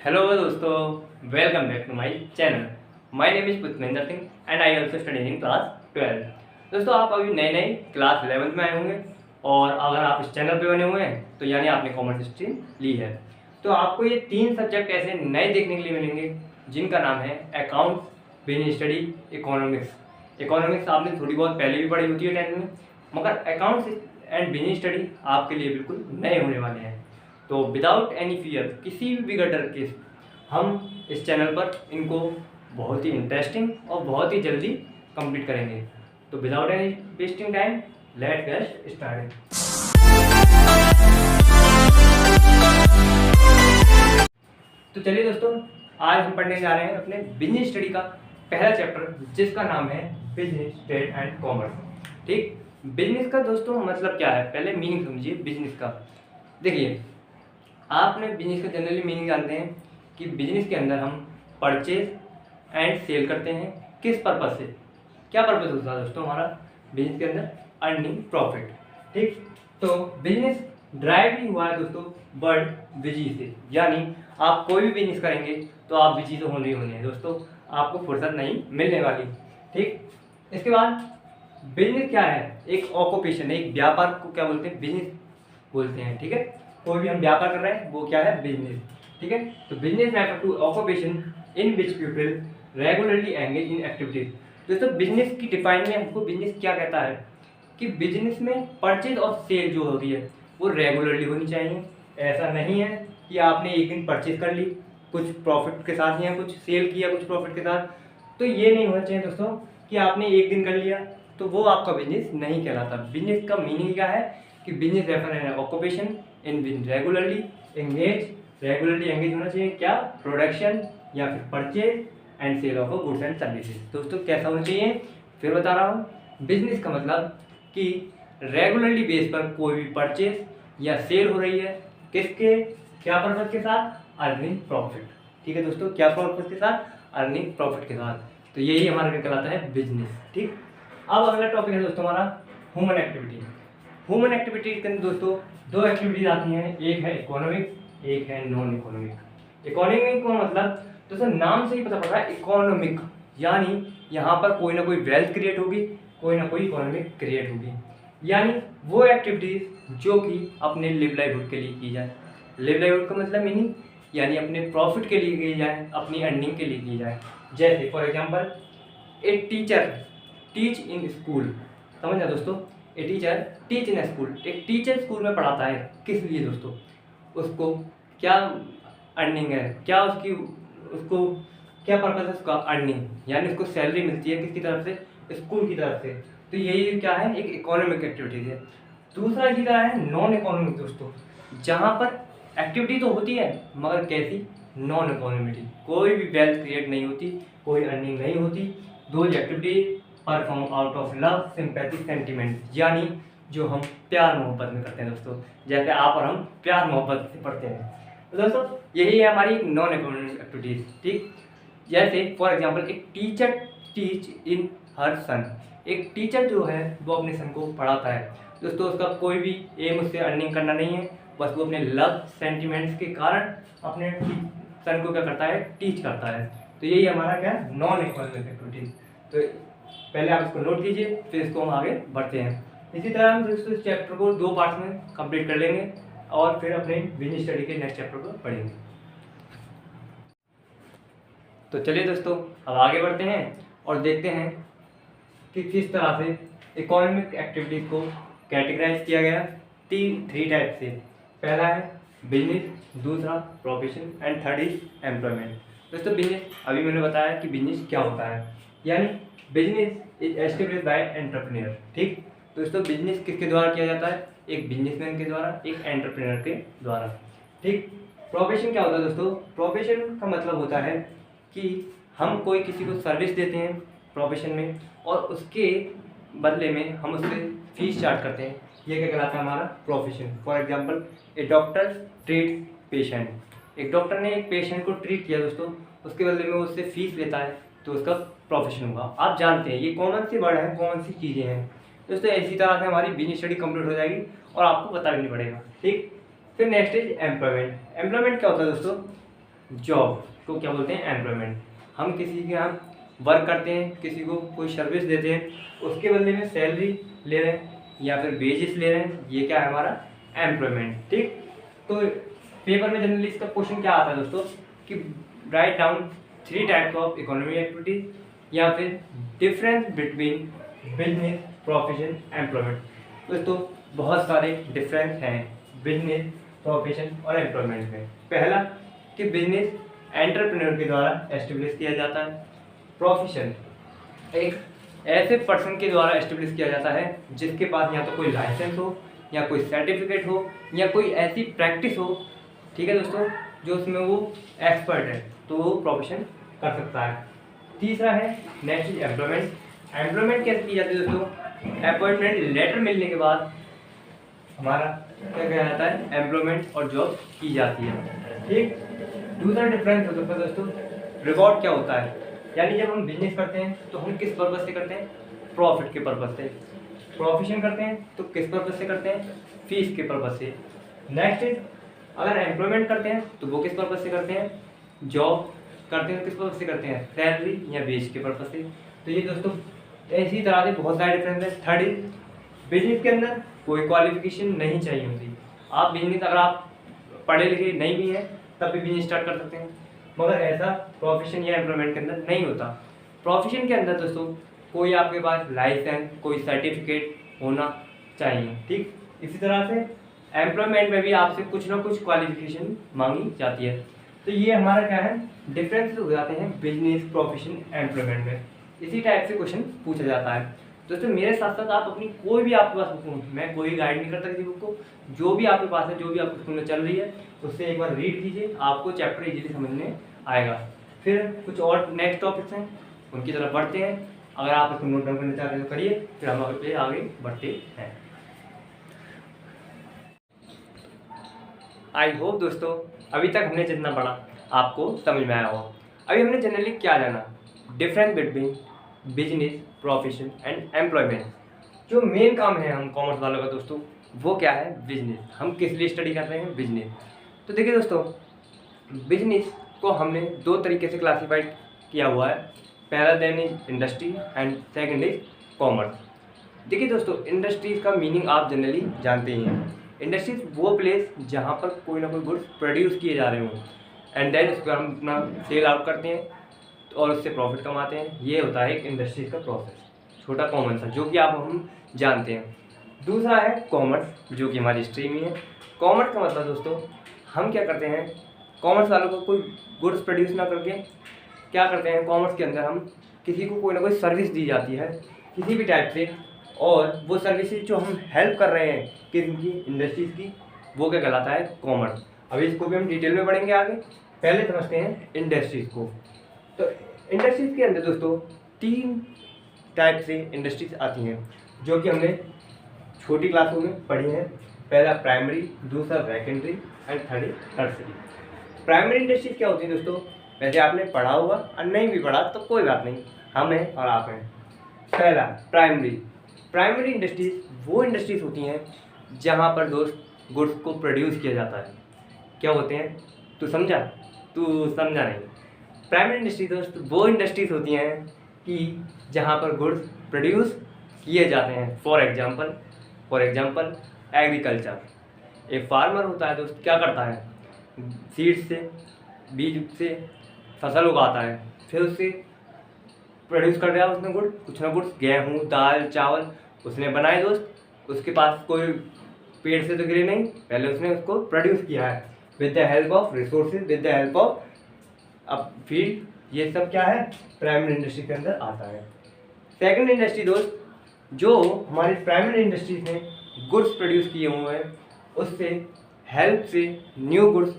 Hello दोस्तों, welcome back to my channel. My name is Pushpendra Singh and I also study in class 12। दोस्तों, आप अभी नए नए क्लास 11th में आए होंगे और अगर आप इस चैनल पे बने हुए हैं तो यानी आपने कॉमर्स स्ट्रीम ली है। तो आपको ये 3 सब्जेक्ट ऐसे नए देखने के लिए मिलेंगे जिनका नाम है accounts, business study, economics. Economics आपने थोड़ी बहुत पहले भी पढ़ी होती है 10th में, मगर अकाउंट्स एंड बिजनेस स्टडी आपके लिए बिल्कुल नए होने वाले हैं। तो विदाउट एनी फियर, किसी भी बगैर डर के हम इस चैनल पर इनको बहुत ही इंटरेस्टिंग और बहुत ही जल्दी कंप्लीट करेंगे। तो without any wasting time, let get started. तो चलिए दोस्तों, आज हम पढ़ने जा रहे हैं अपने बिजनेस स्टडी का पहला चैप्टर, जिसका नाम है बिजनेस, ट्रेड एंड कॉमर्स। ठीक, बिजनेस का दोस्तों मतलब क्या है, पहले मीनिंग समझिए बिजनेस का। देखिए, आपने बिजनेस का जनरली मीनिंग जानते हैं कि बिजनेस के अंदर हम परचेज एंड सेल करते हैं। किस पर्पज़ से, क्या पर्पज़ होता है दोस्तों हमारा बिजनेस के अंदर? Earning profit. ठीक, तो बिजनेस ड्राइव ही हुआ है दोस्तों वर्ड बिजी से, यानी आप कोई भी बिजनेस करेंगे तो आप बिजी तो होने ही होने हैं दोस्तों, आपको फुर्सत नहीं मिलने वाली। ठीक, इसके बाद बिजनेस क्या है? एक ऑक्यूपेशन है, एक व्यापार को क्या बोलते हैं? बिजनेस बोलते हैं। ठीक है, कोई भी हम व्यापार कर रहे हैं वो क्या है? बिजनेस। ठीक है, तो business refer to occupation in which people regularly engage in activities. दोस्तों, बिजनेस की डिफाइन में हमको बिजनेस क्या कहता है कि बिजनेस में परचेज और सेल जो होती है वो रेगुलरली होनी चाहिए। ऐसा नहीं है कि आपने एक दिन परचेज कर ली कुछ प्रॉफिट के साथ या कुछ सेल किया कुछ प्रॉफिट के साथ, तो ये नहीं होना चाहिए दोस्तों कि आपने एक दिन कर लिया तो वो आपका बिजनेस नहीं कहलाता। बिजनेस का मीनिंग क्या है कि बिजनेस रेफर है occupation in which regularly engage होना चाहिए क्या? प्रोडक्शन या फिर purchase and sale of goods and services. दोस्तों, कैसा होना चाहिए? फिर बता रहा हूँ, बिजनेस का मतलब कि रेगुलरली बेस पर कोई भी परचेज या सेल हो रही है, किसके, क्या पर्पज के साथ? Earning profit. ठीक है दोस्तों, क्या पर्पज के साथ? अर्निंग प्रॉफिट के साथ। तो यही हमारा क्या कहलाता है? बिजनेस। ठीक, अब अगला टॉपिक है दोस्तों हमारा ह्यूमन एक्टिविटी। ह्यूमन एक्टिविटी के अंदर दोस्तों 2 एक्टिविटीज आती हैं, एक है इकोनॉमिक, एक है नॉन इकोनॉमिक। इकोनॉमिक का मतलब दोस्तों नाम से ही पता पड़ रहा है, इकोनॉमिक यानी यहाँ पर कोई ना कोई वेल्थ क्रिएट होगी, कोई ना कोई इकोनॉमिक क्रिएट होगी, यानी वो एक्टिविटीज जो कि अपने लिव लाइवहुड के लिए की जाए। लिव लाइवहुड का मतलब मीनिंग यानी अपने प्रॉफिट के लिए की जाए, अपनी अर्निंग के लिए की जाए। जैसे for example, a teacher teach in school. समझना दोस्तों, a teacher teach in school. एक टीचर स्कूल में पढ़ाता है, किस लिए दोस्तों? उसको क्या अर्निंग है, क्या उसको क्या पर्पज है उसका? अर्निंग, यानी उसको सैलरी मिलती है किसकी तरफ से? स्कूल की तरफ से। तो यही क्या है? एक इकोनॉमिक एक्टिविटीज है। दूसरा इसी तरह है नॉन इकोनॉमिक दोस्तों, जहाँ पर एक्टिविटी तो होती है मगर कैसी? Non economic. कोई भी वेल्थ क्रिएट नहीं होती, कोई अर्निंग नहीं होती। दो activity perform out of love, sympathy, sentiment, यानी जो हम प्यार मोहब्बत में करते हैं दोस्तों, जैसे आप और हम प्यार मोहब्बत से पढ़ते हैं। तो दोस्तों, यही है हमारी नॉन इकोनॉमिक एक्टिविटीज। ठीक, जैसे फॉर एग्जांपल, एक टीचर टीच इन हर सन। एक टीचर जो है वो अपने सन को पढ़ाता है दोस्तों, उसका कोई भी एम उससे अर्निंग करना नहीं है, बस वो अपने लव सेंटिमेंट्स के कारण अपने सन को क्या करता है? टीच करता है। तो यही हमारा क्या? Non economic activities. तो पहले आप इसको नोट कीजिए, फिर इसको हम आगे बढ़ते हैं। इसी तरह हम दोस्तों इस चैप्टर को 2 पार्ट्स में कंप्लीट कर लेंगे और फिर अपने बिजनेस स्टडी के नेक्स्ट चैप्टर को पढ़ेंगे। तो चलिए दोस्तों, अब आगे बढ़ते हैं और देखते हैं कि किस तरह से इकोनॉमिक एक्टिविटीज को कैटेगराइज किया गया 3 टाइप से। पहला है बिजनेस, दूसरा profession and third is employment. दोस्तों, बिजनेस, अभी मैंने बताया कि बिजनेस क्या होता है, यानी business is established by entrepreneur. ठीक दोस्तों, बिजनेस किसके द्वारा किया जाता है? एक बिजनेसमैन के द्वारा, एक एंटरप्रेन्योर के द्वारा। ठीक, प्रोफेशन क्या होता है दोस्तों? प्रोफेशन का मतलब होता है कि हम कोई किसी को सर्विस देते हैं प्रोफेशन में और उसके बदले में हम उससे फीस चार्ज करते हैं, ये क्या कहलाता है? हमारा profession. For example, A doctor treat patient. एक डॉक्टर ने एक पेशेंट को ट्रीट किया दोस्तों, उसके बदले में उससे फीस लेता है, तो उसका प्रोफेशन होगा। आप जानते हैं ये कॉमन सी वर्ड है, कॉमन सी चीज़ें हैं दोस्तों। इसी तरह से हमारी बिजनेस स्टडी कंप्लीट हो जाएगी और आपको पता भी नहीं पड़ेगा। ठीक, फिर नेक्स्ट इज एम्प्लॉयमेंट। एम्प्लॉयमेंट क्या होता है दोस्तों? जॉब को क्या बोलते हैं, एम्प्लॉयमेंट। हम किसी के यहाँ वर्क करते हैं, किसी को कोई सर्विस देते हैं, उसके बदले में सैलरी ले रहे हैं या फिर वेजेस ले रहे हैं, ये क्या है हमारा एम्प्लॉयमेंट। ठीक, तो पेपर में जनरली इसका क्वेश्चन क्या आता है दोस्तों कि write down 3 types of economic activities या फिर difference between business, profession, employment. दोस्तों बहुत सारे डिफरेंस हैं बिजनेस, प्रोफेशन और एम्प्लॉयमेंट में। पहला कि बिजनेस एंटरप्रेन्योर के द्वारा एस्टेब्लिश किया जाता है। प्रोफेशन एक ऐसे पर्सन के द्वारा एस्टेब्लिश किया जाता है जिसके पास या तो कोई लाइसेंस हो या कोई सर्टिफिकेट हो या कोई ऐसी प्रैक्टिस हो, ठीक है दोस्तों, जो उसमें वो एक्सपर्ट है, तो वो प्रोफेशन कर सकता है। तीसरा है नेक्स्ट एम्प्लॉयमेंट। एम्प्लॉयमेंट कैसे की जाती है दोस्तों, अपॉइंटमेंट लेटर मिलने के बाद हमारा क्या कहा जाता है, एम्प्लॉयमेंट और जॉब की जाती है। ठीक, दूसरा डिफरेंस हो सकता है दोस्तों, रिवॉर्ड क्या होता है, यानी जब हम बिजनेस करते हैं तो हम किस पर्पज से करते हैं, प्रॉफिट के पर्पज से। प्रोफेशन करते हैं तो किस पर्पज से करते हैं, फीस के पर्पज से। नेक्स्ट, अगर एम्प्लॉयमेंट करते हैं तो वो किस पर्पज से करते हैं, जॉब करते हैं तो किस पर्पज से करते हैं, सैलरी या वेज के पर्पज से। तो ये दोस्तों इसी तरह से बहुत सारे डिफरेंस है। थर्ड, बिजनेस के अंदर कोई क्वालिफिकेशन नहीं चाहिए होती। आप बिजनेस, अगर आप पढ़े लिखे नहीं भी हैं तब भी बिजनेस स्टार्ट कर सकते हैं, मगर ऐसा प्रोफेशन या एम्प्लॉयमेंट के अंदर नहीं होता। प्रोफेशन के अंदर दोस्तों कोई आपके पास लाइसेंस, कोई सर्टिफिकेट होना चाहिए। ठीक, इसी तरह से एम्प्लॉयमेंट में भी आपसे कुछ ना कुछ क्वालिफिकेशन मांगी जाती है। तो ये हमारा क्या है, डिफरेंस हो जाते हैं बिजनेस, प्रोफेशन, एम्प्लॉयमेंट में। इसी टाइप से क्वेश्चन पूछा जाता है। दोस्तों मेरे साथ साथ आप अपनी कोई भी आपके पास बुक हो, मैं कोई गाइड नहीं करता किसी बुक को, जो भी आपके पास है, जो भी आपके स्कूल में चल रही है, उससे एक बार रीड कीजिए, आपको चैप्टर इजीली समझ में आएगा। फिर कुछ और नेक्स्ट टॉपिक्स हैं, उनकी तरफ बढ़ते हैं। अगर आप इसको नोट डाउन करना चाहते हैं तो करिए, फिर हम आगे बढ़ते हैं। आई होप दोस्तों अभी तक हमने जितना पढ़ा आपको समझ में आया हो। अभी हमने जनरली क्या जाना, difference between business, profession and employment. जो मेन काम है हम कॉमर्स वालों का दोस्तों, वो क्या है, बिजनेस। हम किस लिए स्टडी कर रहे हैं, बिजनेस। तो देखिए दोस्तों, बिजनेस को हमने 2 तरीके से क्लासीफाइड किया हुआ है। पहला then is industry and second is commerce. देखिए दोस्तों, इंडस्ट्रीज का मीनिंग आप जनरली जानते ही हैं। इंडस्ट्रीज वो प्लेस जहाँ पर कोई ना कोई गुड्स प्रोड्यूस किए जा रहे हों एंड देन उसको हम अपना सेल आउट करते हैं और उससे प्रॉफिट कमाते हैं। ये होता है एक इंडस्ट्रीज का प्रोसेस, छोटा कॉमन सा, जो कि आप हम जानते हैं। दूसरा है कॉमर्स, जो कि हमारी स्ट्रीम ही है। कॉमर्स का मतलब दोस्तों, हम क्या करते हैं, कॉमर्स वालों को कोई गुड्स प्रोड्यूस ना करके क्या करते हैं, कॉमर्स के अंदर हम किसी को कोई ना कोई सर्विस दी जाती है किसी भी टाइप से, और वो सर्विसेज जो हम हेल्प कर रहे हैं किसी इंडस्ट्रीज की, वो क्या कहलाता है, कॉमर्स। अभी इसको भी हम डिटेल में पढ़ेंगे आगे। पहले समझते हैं इंडस्ट्रीज को। तो इंडस्ट्रीज के अंदर दोस्तों 3 टाइप से इंडस्ट्रीज आती हैं, जो कि हमने छोटी क्लासों में पढ़ी हैं। पहला प्राइमरी, दूसरा secondary and third tertiary. Primary industries क्या होती है दोस्तों, वैसे आपने पढ़ा होगा और नहीं भी पढ़ा तो कोई बात नहीं, हम हैं और आप हैं। पहला प्राइमरी इंडस्ट्रीज वो इंडस्ट्रीज होती हैं जहाँ पर दोस्त गुड्स को प्रोड्यूस किया जाता है। क्या होते हैं, तू समझा नहीं। प्राइमरी इंडस्ट्री दोस्त वो इंडस्ट्रीज होती हैं कि जहाँ पर गुड्स प्रोड्यूस किए जाते हैं। For example agriculture. एक फार्मर होता है दोस्त, क्या करता है, सीड्स से, बीज से फसल उगाता है, फिर उससे प्रोड्यूस कर दिया उसने गुड, कुछ ना कुछ, गेहूँ, दाल, चावल उसने बनाए दोस्त। उसके पास कोई पेड़ से तो गिरे नहीं, पहले उसने उसको प्रोड्यूस किया है with the help of resources, with the help of अब फील्ड। ये सब क्या है, प्राइमरी इंडस्ट्री के अंदर आता है। सेकंड इंडस्ट्री दोस्त, जो हमारी प्राइमरी इंडस्ट्रीज ने गुड्स प्रोड्यूस किए हुए हैं, उससे हेल्प से न्यू गुड्स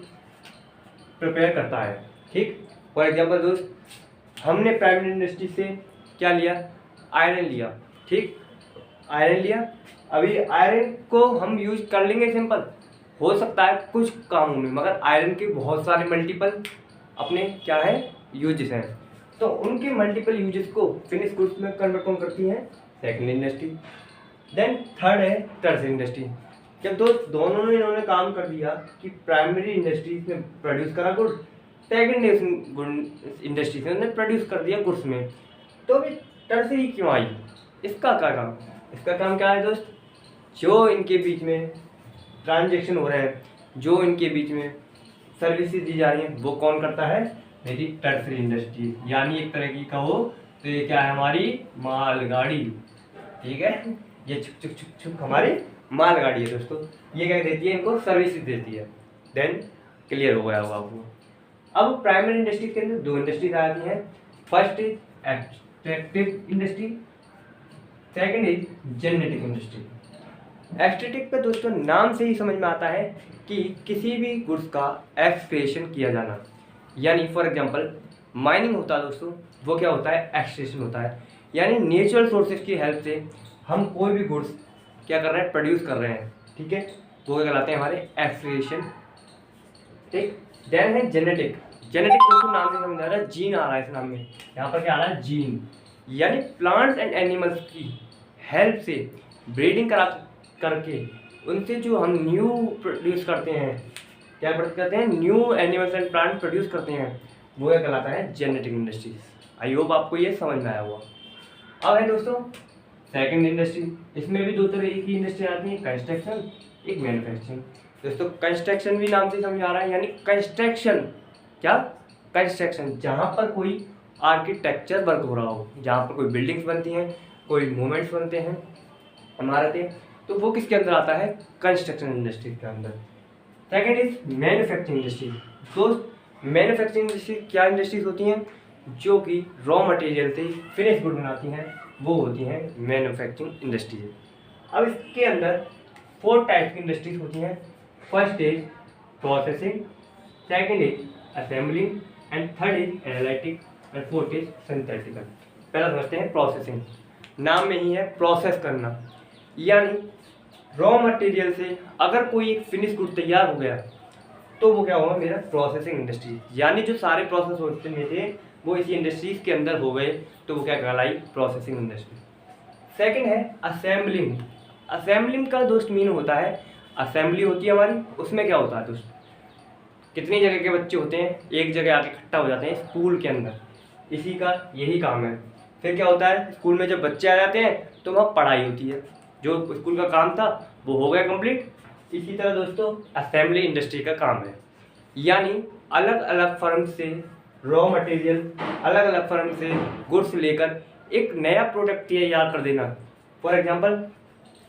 प्रिपेयर करता है। ठीक, फॉर एग्जांपल दोस्त, हमने प्राइमरी इंडस्ट्री से क्या लिया, आयरन लिया। ठीक, आयरन लिया, अभी आयरन को हम यूज कर लेंगे, सिंपल हो सकता है कुछ कामों में, मगर आयरन के बहुत सारे मल्टीपल अपने क्या है यूजेस हैं, तो उनके मल्टीपल यूजेस को फिनिश गुड्स में कन्वर्ट कौन करती है, सेकंड इंडस्ट्री। देन थर्ड है टर्सरी इंडस्ट्री। जब दोनों ने इन्होंने काम कर दिया कि प्राइमरी इंडस्ट्रीज ने प्रोड्यूस करा गुड, सेकेंड इंडस्ट्री से उन्होंने प्रोड्यूस कर दिया गुड्स में। तो अभी टर्सरी क्यों आई? इसका क्या काम? इसका काम क्या है दोस्त? जो इनके बीच में ट्रांजेक्शन हो रहे हैं, जो इनके बीच में सर्विसेज दी जा रही हैं, वो कौन करता है? मेरी टर्सरी इंडस्ट्री। यानी एक तरह की कहो तो ये क्या है? हमारी मालगाड़ी। ठीक है, ये छुक छुक छुक छुक हमारी मालगाड़ी है दोस्तों। ये क्या देती है? इनको सर्विसेज देती है। देन क्लियर हो गया होगा आपको। अब प्राइमरी इंडस्ट्री के अंदर दो इंडस्ट्रीज आती हैं। First is extractive industry, second is genetic industry. Extractive का दोस्तों नाम से ही समझ में आता है कि किसी भी गुड्स का एक्सट्रैक्शन किया जाना। यानी फॉर एग्जांपल माइनिंग होता है दोस्तों, वो क्या होता है? एक्सट्रैक्शन होता है। यानी नेचुरल सोर्सेज की हेल्प से हम कोई भी गुड्स क्या कर रहे हैं? प्रोड्यूस कर रहे हैं। ठीक है, वो क्या कहलाते हैं? हमारे एक्सट्रैक्शन। ठीक, देन है जेनेटिक। जेनेटिक दोस्तों नाम से समझ आ रहा है, जीन आ रहा है इस नाम में। यहाँ पर क्या आ रहा है? जीन। यानी प्लांट्स एंड एनिमल्स की हेल्प से ब्रीडिंग करा करके उनसे जो हम न्यू प्रोड्यूस करते हैं, क्या प्रोड्यूस करते हैं? New animals and plant produce करते हैं, वो क्या कहलाता है? Genetic industries. आई होप आपको ये समझ में आया हुआ। अब है दोस्तों सेकंड इंडस्ट्री। इसमें भी दो तरह की इंडस्ट्री आती है, कंस्ट्रक्शन, एक मैन्युफैक्चरिंग। दोस्तों कंस्ट्रक्शन भी नाम से समझ आ रहा है, यानी कंस्ट्रक्शन। क्या? कंस्ट्रक्शन, जहाँ पर कोई आर्किटेक्चर वर्क हो रहा हो, जहाँ पर कोई बिल्डिंग्स बनती हैं, कोई मूवमेंट्स बनते हैं, इमारतें, तो वो किसके अंदर आता है? कंस्ट्रक्शन इंडस्ट्री के अंदर। Second is manufacturing industry. दोस्त मैन्युफैक्चरिंग इंडस्ट्री क्या इंडस्ट्रीज होती हैं? जो कि रॉ मटेरियल से फिनिश गुड बनाती हैं, वो होती हैं मैन्युफैक्चरिंग इंडस्ट्रीज। अब इसके अंदर 4 टाइप्स की इंडस्ट्रीज होती हैं। First is processing, second is assembling, and third is analytic, and fourth is synthetical. पहला समझते हैं प्रोसेसिंग। नाम में ही है प्रोसेस करना। यानी रॉ मटेरियल से अगर कोई एक फिनिश गुड तैयार हो गया तो वो क्या होगा? मेरा प्रोसेसिंग इंडस्ट्री। यानी जो सारे प्रोसेस होते में थे वो इसी इंडस्ट्रीज के अंदर हो गए, तो वो क्या कहलाई? Processing industry. सेकंड है असेंबलिंग। असेंबलिंग का दोस्त मीन होता है, असेंबली होती है हमारी, उसमें क्या होता है दोस्त? कितनी जगह के बच्चे होते हैं, एक जगह आके इकट्ठा हो जाते हैं स्कूल के अंदर, इसी का यही काम है। फिर क्या होता है? स्कूल में जब बच्चे आ जाते हैं तो वहाँ पढ़ाई होती है, जो स्कूल का काम था वो हो गया कंप्लीट। इसी तरह दोस्तों असेंबली इंडस्ट्री का काम है। यानी अलग अलग फर्म से रॉ मटेरियल, अलग अलग फर्म से गुड्स लेकर एक नया प्रोडक्ट तैयार कर देना। फॉर एग्जांपल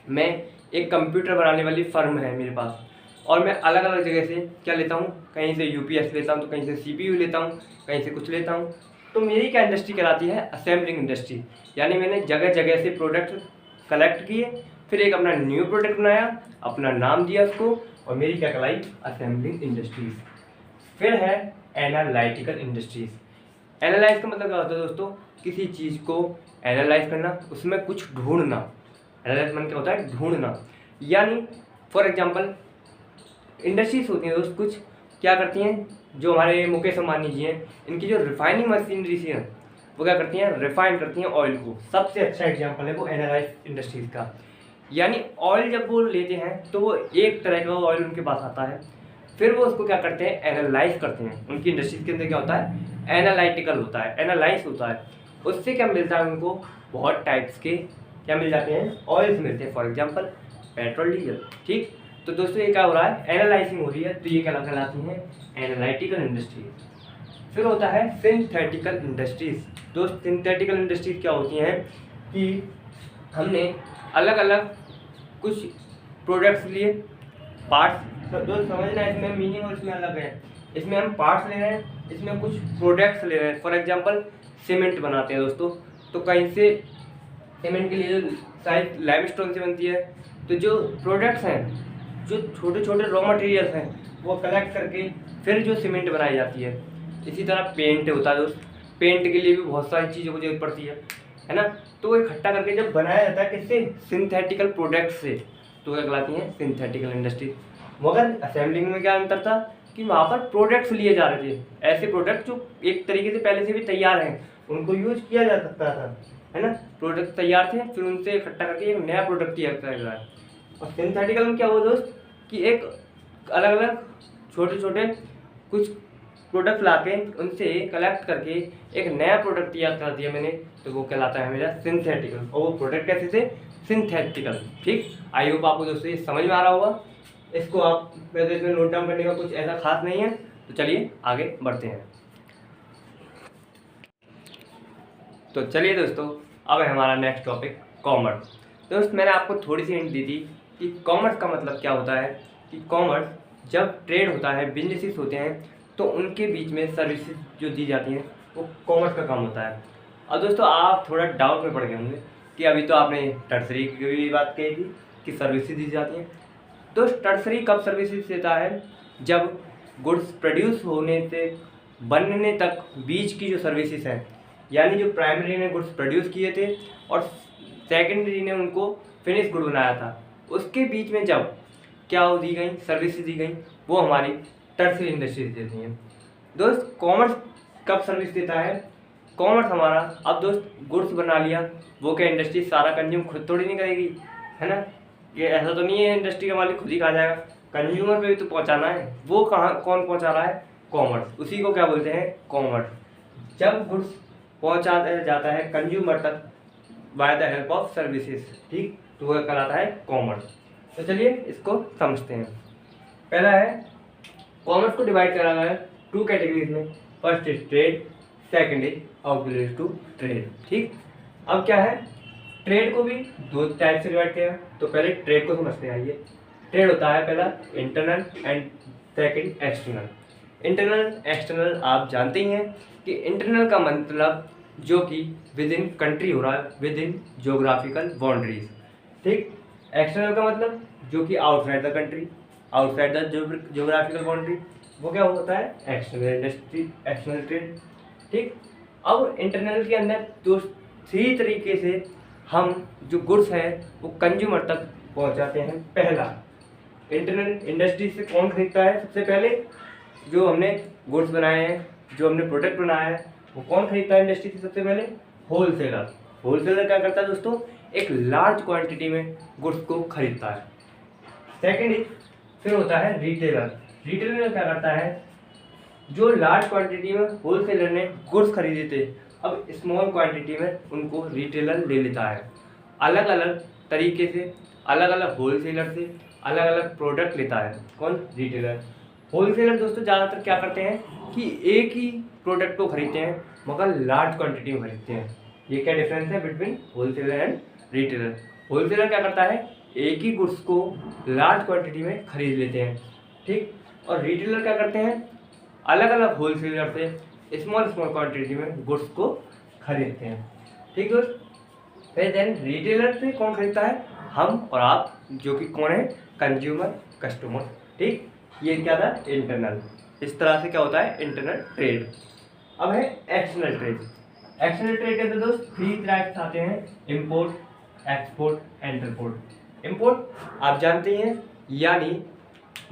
मैं एक कंप्यूटर बनाने वाली फर्म है मेरे पास, और मैं अलग अलग जगह से क्या लेता हूँ? कहीं से यूपीएस लेता हूँ, तो कहीं से सीपीयू लेता हूँ, कहीं से कुछ लेता हूँ। तो मेरी क्या इंडस्ट्री कहलाती है? Assembling industry. यानी मैंने जगह जगह से प्रोडक्ट कलेक्ट किए, फिर एक अपना न्यू प्रोडक्ट बनाया, अपना नाम दिया उसको, और मेरी क्या कहलाई? Assembling industries. फिर है एनालिटिकल इंडस्ट्रीज। एनालाइज का मतलब क्या होता है दोस्तों? किसी चीज़ को एनालाइज करना, उसमें कुछ ढूंढना। एनालाइज मतलब क्या होता है? ढूंढना। यानी फॉर एग्जांपल इंडस्ट्रीज होती हैं दोस्त, कुछ क्या करती हैं? जो हमारे मुकेश अंबानी जी हैं, इनकी जो रिफाइनिंग मशीनरी है वो क्या करती हैं? रिफाइन करती हैं ऑयल को। सबसे अच्छा एग्जांपल है वो एनालाइज इंडस्ट्रीज का। यानी ऑयल जब वो लेते हैं तो वो एक तरह का ऑयल उनके पास आता है, फिर वो उसको क्या करते हैं? एनालाइज करते हैं। उनकी इंडस्ट्रीज के अंदर क्या होता है? एनालिटिकल होता है, एनालाइज होता है। उससे क्या मिलता है उनको? बहुत टाइप्स के क्या मिल जाते हैं? ऑयल्स मिलते हैं। For example petrol, diesel. ठीक, तो दोस्तों ये क्या हो रहा है? एनालाइजिंग हो रही है, तो ये क्या कहलाती हैं? Analytical industries. फिर होता है सिंथेटिकल इंडस्ट्रीज। दोस्त सिंथेटिकल इंडस्ट्रीज क्या होती हैं कि हमने अलग अलग कुछ प्रोडक्ट्स लिए, पार्ट्स। तो दोस्त समझना इसमें मीनिंग और इसमें अलग है। इसमें हम पार्ट्स ले रहे हैं, इसमें कुछ प्रोडक्ट्स ले रहे हैं। फॉर एग्जांपल सीमेंट बनाते हैं दोस्तों, तो कहीं से सीमेंट के लिए जो शायद लाइमस्टोन से बनती है, तो जो प्रोडक्ट्स हैं, जो छोटे छोटे रॉ मटेरियल्स हैं, वो कलेक्ट करके फिर जो सीमेंट बनाई जाती है। इसी तरह पेंट होता है दोस्त, पेंट के लिए भी बहुत सारी चीज़ों की जरूरत पड़ती है ना। तो वो इकट्ठा करके जब बनाया जाता है किससे? सिंथेटिकल प्रोडक्ट से, तो क्या कहलाती हैं? Synthetical industry. मगर असेंबलिंग में क्या अंतर था कि वहाँ पर प्रोडक्ट्स लिए जा रहे थे, ऐसे प्रोडक्ट जो एक तरीके से पहले से भी तैयार हैं, उनको यूज किया जा सकता था, है ना। प्रोडक्ट तैयार थे, फिर उनसे इकट्ठा करके एक नया प्रोडक्ट तैयार किया जा रहा है। और सिंथेटिकल में क्या हुआ दोस्त कि एक अलग अलग छोटे छोटे कुछ प्रोडक्ट ला के उनसे कलेक्ट करके एक नया प्रोडक्ट तैयार कर दिया मैंने, तो वो कहलाता है मेरा सिंथेटिकल। और वो प्रोडक्ट कैसे थे? सिंथेटिकल। ठीक, आई होप आपको दोस्तों ये समझ में आ रहा होगा। इसको आप वैसे इसमें नोट डाउन करने का कुछ ऐसा खास नहीं है। तो चलिए आगे बढ़ते हैं। तो चलिए दोस्तों, अब है हमारा नेक्स्ट टॉपिक कॉमर्स। दोस्त मैंने आपको थोड़ी सी हिंट दी थी कि कॉमर्स का मतलब क्या होता है, कि कॉमर्स जब ट्रेड होता है, बिजनेसेस होते हैं, तो उनके बीच में सर्विसेज जो दी जाती हैं वो कॉमर्स का काम होता है। अब दोस्तों आप थोड़ा डाउट में पड़ गए होंगे कि अभी तो आपने टर्सरी की भी बात कही थी कि सर्विसेज दी जाती हैं। दोस्त टर्सरी कब सर्विसेज देता है? जब गुड्स प्रोड्यूस होने से बनने तक बीच की जो सर्विसेज हैं, यानी जो प्राइमरी ने गुड्स प्रोड्यूस किए थे और सेकेंडरी ने उनको फिनिश गुड बनाया था, उसके बीच में जब क्या दी गई सर्विसेज दी गई, वो हमारी टर्सरी इंडस्ट्रीज देती हैं। दोस्त कॉमर्स कब सर्विस देता है? कॉमर्स हमारा, अब दोस्त गुड्स बना लिया, वो क्या इंडस्ट्री सारा कंज्यूम खुद थोड़ी नहीं करेगी, है ना? ये ऐसा तो नहीं है इंडस्ट्री का मालिक खुद ही खा जाएगा, कंज्यूमर पे भी तो पहुंचाना है। वो कौन पहुंचा रहा है? कॉमर्स। उसी को क्या बोलते हैं? कॉमर्स। जब गुड्स पहुंचा जाता है कंज्यूमर तक by the help of services, ठीक, तो वह कहलाता है कॉमर्स। तो चलिए इसको समझते हैं। पहला है, कॉमर्स को डिवाइड करा गया है 2 कैटेगरीज में। First is trade, second is auxiliary to trade. ठीक, अब क्या है, ट्रेड को भी 2 टाइप से डिवाइड किया। तो पहले ट्रेड को समझते हैं। आइए, ट्रेड होता है पहला internal and second external. Internal external आप जानते ही हैं कि इंटरनल का मतलब जो कि विद इन कंट्री हो रहा है, विद इन जोग्राफिकल बाउंड्रीज। ठीक, एक्सटर्नल का मतलब जो कि outside the country, outside the geographical boundary, वो क्या होता है? External industry, external trade. ठीक, अब इंटरनल के अंदर तो 3 तरीके से हम जो गुड्स हैं वो कंज्यूमर तक पहुंचाते हैं। पहला, इंटरनल इंडस्ट्री से कौन खरीदता है? सबसे पहले जो हमने गुड्स बनाए हैं, जो हमने प्रोडक्ट बनाया है, वो कौन खरीदता है इंडस्ट्री से? सबसे पहले होलसेलर। होलसेलर क्या करता है दोस्तों? एक लार्ज क्वांटिटी में गुड्स को खरीदता है। सेकेंड फिर होता है रिटेलर। रिटेलर क्या करता है? जो लार्ज क्वांटिटी में होलसेलर ने गुड्स खरीदे थे, अब स्मॉल क्वांटिटी में उनको रिटेलर ले लेता है। अलग अलग तरीके से, अलग अलग होलसेलर से अलग अलग प्रोडक्ट लेता है। कौन? रिटेलर। होलसेलर दोस्तों ज़्यादातर क्या करते हैं कि एक ही प्रोडक्ट को खरीदते हैं मगर लार्ज क्वांटिटी में खरीदते हैं। ये क्या डिफरेंस है between wholesaler and retailer? Wholesaler क्या करता है? एक ही गुड्स को लार्ज क्वांटिटी में खरीद लेते हैं। ठीक, और रिटेलर क्या करते हैं? अलग अलग होलसेलर से स्मॉल क्वांटिटी में गुड्स को खरीदते हैं। ठीक दोस्त, फिर देन रिटेलर से कौन खरीदता है? हम और आप, जो कि कौन है? Consumer, customer. ठीक, ये क्या था? इंटरनल। इस तरह से क्या होता है? Internal trade. अब है एक्सटर्नल ट्रेड। एक्सटर्नल ट्रेड के दोस्त 3 टाइप्स आते हैं, इंपोर्ट, एक्सपोर्ट, इंटरपोर्ट। इंपोर्ट आप जानते हैं, यानी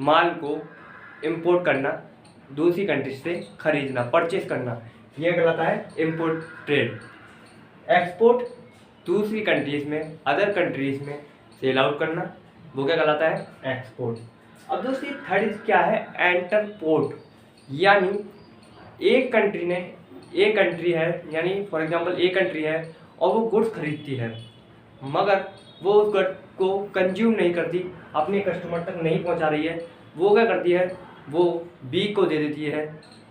माल को इंपोर्ट करना, दूसरी कंट्री से खरीदना, परचेज करना, यह कहलाता है इंपोर्ट ट्रेड। एक्सपोर्ट दूसरी कंट्रीज में, अदर कंट्रीज में सेल आउट करना, वो क्या कहलाता है? एक्सपोर्ट। अब दोस्तों थर्ड क्या है? एंटरपोर्ट, यानी एक कंट्री ने, एक कंट्री है, यानी फॉर एग्जांपल एक कंट्री है और वो गुड्स खरीदती है मगर वो उस गुड को कंज्यूम नहीं करती, अपने कस्टमर तक नहीं पहुंचा रही है, वो क्या करती है? वो बी को दे देती है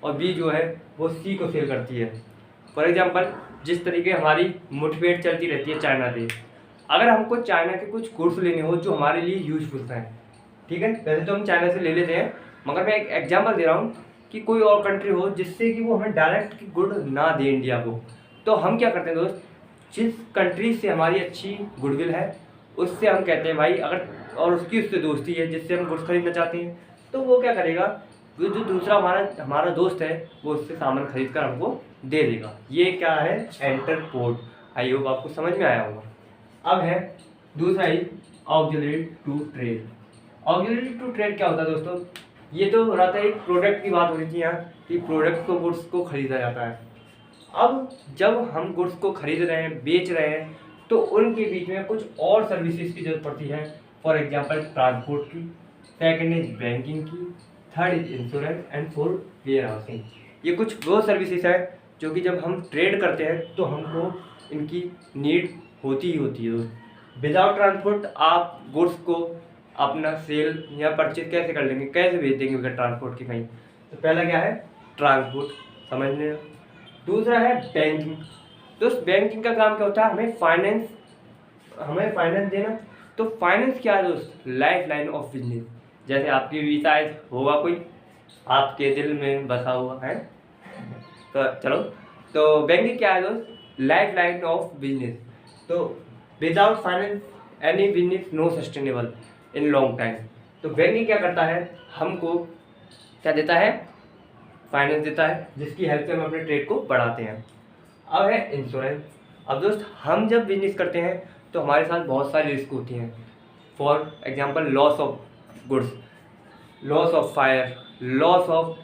और बी जो है वो सी को सेल करती है। फॉर एग्जांपल जिस तरीके हमारी मुठभेड़ चलती रहती है चाइना से, अगर हमको चाइना के कुछ गुड्स लेने हो जो हमारे लिए यूजफुल हैं, ठीक है, वैसे तो हम चाइना से ले लेते हैं, मगर मैं एक एग्जांपल दे रहा हूँ कि कोई और कंट्री हो जिससे कि वो हमें डायरेक्ट गुड ना दे इंडिया को, तो हम क्या करते हैं दोस्त? जिस कंट्री से हमारी अच्छी गुडविल है उससे हम कहते हैं भाई, अगर और उसकी उससे दोस्ती है जिससे हम गुड्स खरीदना चाहते हैं, तो वो क्या करेगा? वो जो दूसरा हमारा दोस्त है वो उससे सामान खरीद कर हमको दे देगा। ये क्या है? एंटरपोर्ट। आई होप आपको समझ में आया होगा। अब है दूसरा ही auxiliary to trade. Auxiliary to trade क्या होता है दोस्तों? ये तो हो रहा था एक प्रोडक्ट की बात हो रही थी यहाँ कि प्रोडक्ट को, गुड्स को खरीदा जाता है। अब जब हम गुड्स को खरीद रहे हैं, बेच रहे हैं, तो उनके बीच में कुछ और सर्विसेज की जरूरत पड़ती है। फॉर एग्जांपल ट्रांसपोर्ट की, सेकंड इज बैंकिंग की, third is insurance and fourth warehousing. ये कुछ वो सर्विसेज है जो कि जब हम ट्रेड करते हैं तो हमको इनकी नीड होती ही होती है। विदाउट ट्रांसपोर्ट आप गुड्स को अपना सेल या परचेज कैसे कर लेंगे, कैसे भेज देंगे बगैर ट्रांसपोर्ट के कहीं। तो पहला क्या है, ट्रांसपोर्ट, समझने। दूसरा है बैंकिंग। दोस्त बैंकिंग का काम क्या होता है, हमें फाइनेंस देना। तो फाइनेंस क्या है दोस्त, लाइफ लाइन ऑफ बिजनेस। जैसे आपकी भी शायद होगा कोई आपके दिल में बसा हुआ है, तो चलो, तो बैंकिंग क्या है दोस्त, लाइफ लाइन ऑफ बिजनेस। तो without finance any business no sustainable in long time. तो बैंकिंग क्या करता है, हमको क्या देता है, फाइनेंस देता है, जिसकी हेल्प से हम अपने ट्रेड को बढ़ाते हैं। अब है इंश्योरेंस। अब दोस्त हम जब बिजनेस करते हैं तो हमारे साथ बहुत सारी रिस्क होती हैं। For example loss of goods, loss of fire, loss of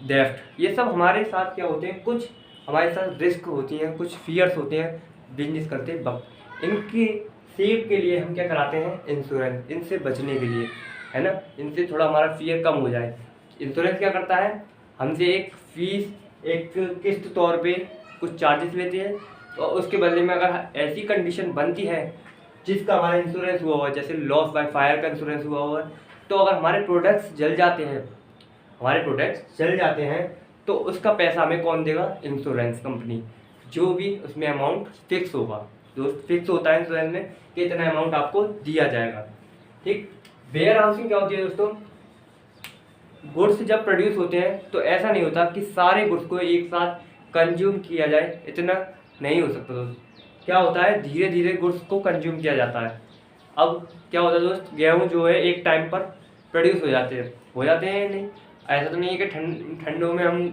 theft, ये सब हमारे साथ क्या होते हैं, कुछ हमारे साथ रिस्क होती हैं, कुछ फियर्स होते हैं बिजनेस करते वक्त। इनकी सेव के लिए हम क्या कराते हैं, इंश्योरेंस, इनसे बचने के लिए, है ना, इनसे थोड़ा हमारा फियर कम हो जाए। इंश्योरेंस क्या करता है, हमसे एक फीस, एक किस्त तौर पे कुछ चार्जेस लेते हैं, तो उसके बदले में अगर ऐसी कंडीशन बनती है जिसका हमारा इंश्योरेंस हुआ हुआ है, जैसे लॉस बाय फायर का इंश्योरेंस हुआ हुआ है, तो अगर हमारे प्रोडक्ट्स जल जाते हैं तो उसका पैसा हमें कौन देगा, इंश्योरेंस कंपनी। जो भी उसमें अमाउंट फिक्स होगा, जो फिक्स होता है इंश्योरेंस में कि इतना अमाउंट आपको दिया जाएगा। ठीक। वेयर हाउसिंग क्या होती है दोस्तों, गुड्स जब प्रोड्यूस होते हैं तो ऐसा नहीं होता कि सारे गुड्स को एक साथ कंज्यूम किया जाए, इतना नहीं हो सकता दोस्त। क्या होता है, धीरे धीरे गुड्स को कंज्यूम किया जाता है। अब क्या होता है दोस्त, गेहूँ जो है एक टाइम पर प्रोड्यूस हो जाते हैं नहीं, ऐसा तो नहीं है कि ठंडों में हम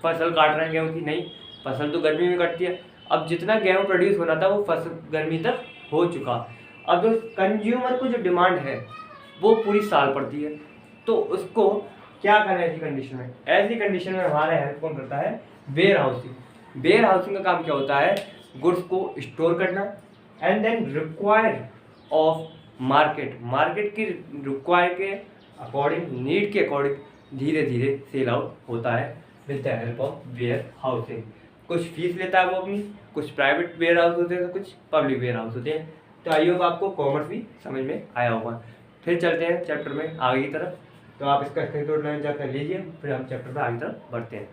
फसल काट रहे हैं गेहूँ की, नहीं, फसल तो गर्मी में कटती है। अब जितना गेहूँ प्रोड्यूस होना था वो फसल गर्मी तक हो चुका। अब जो कंज्यूमर को जो डिमांड है वो पूरी साल पड़ती है, तो उसको क्या करना है ऐसी कंडीशन में हमारा हेल्प कौन करता है, वेयर हाउसिंग। वेयर हाउसिंग का काम क्या होता है, गुड्स को स्टोर करना and then require of market की रिक्वायर के अकॉर्डिंग, नीड के अकॉर्डिंग धीरे धीरे सेल आउट होता है with the help of warehousing. कुछ फीस लेता है वो अपनी, कुछ प्राइवेट वेयर हाउस होते हैं, कुछ पब्लिक वेयर हाउस होते हैं। तो आई होप आपको कॉमर्स भी समझ में आया होगा। फिर चलते हैं चैप्टर में आगे की तरफ, तो आप इसका स्क्रीनशॉट लेना चाहते हैं लीजिए, फिर हम चैप्टर में आगे तरफ बढ़ते हैं।